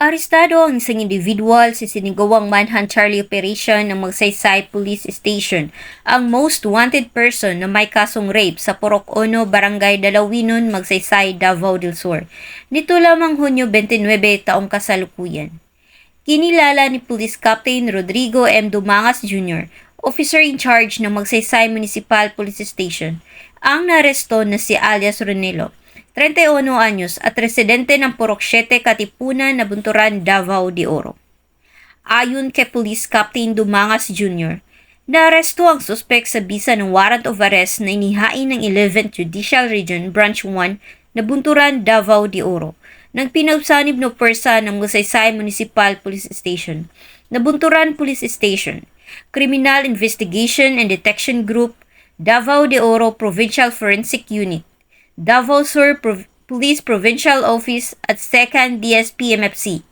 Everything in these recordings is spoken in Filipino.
Naarestado ang isang individual sa sinigawang manhunt Charlie operation ng Magsaysay Police Station, ang most wanted person na may kasong rape sa Purok Ono, Barangay Dalawinon, Magsaysay, Davao del Sur. Nito lamang Hunyo 29 taong kasalukuyan. Kinilala ni Police Captain Rodrigo M. Dumangas Jr., officer in charge ng Magsaysay Municipal Police Station, ang naaresto na si alias Ronelo, 31 anyos at residente ng Purok 7, Katipunan, Nabunturan, Davao de Oro. Ayon kay Police Captain Dumangas Jr., naaresto ang suspek sa bisa ng warrant of arrest na inihain ng 11th Judicial Region Branch 1, Nabunturan, Davao de Oro, ng pinausanib na pwersa ng Magsaysay Municipal Police Station, Nabunturan Police Station, Criminal Investigation and Detection Group, Davao de Oro Provincial Forensic Unit, Davao Sur Police Provincial Office at 2nd DSP-MFC.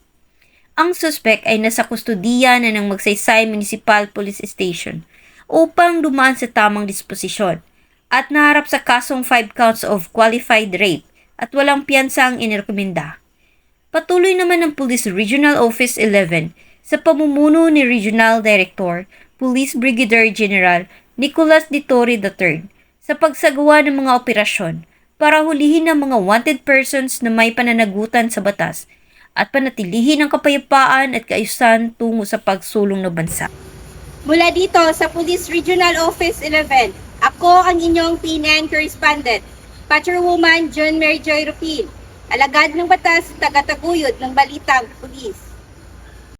Ang suspek ay nasa kustudiya na ng Magsaysay Municipal Police Station upang dumaan sa tamang disposisyon at naharap sa kasong 5 counts of qualified rape at walang piyansa ang inirekomenda. Patuloy naman ng Police Regional Office 11 sa pamumuno ni Regional Director, Police Brigadier General Nicolas de Torre III sa pagsagawa ng mga operasyon para hulihin ang mga wanted persons na may pananagutan sa batas at panatilihin ang kapayapaan at kaayusan tungo sa pagsulong ng bansa. Mula dito sa Police Regional Office 11, ako ang inyong PNN correspondent, Patrolwoman John Mary Joy Rupil, alagad ng batas, tagataguyod ng balitang pulis.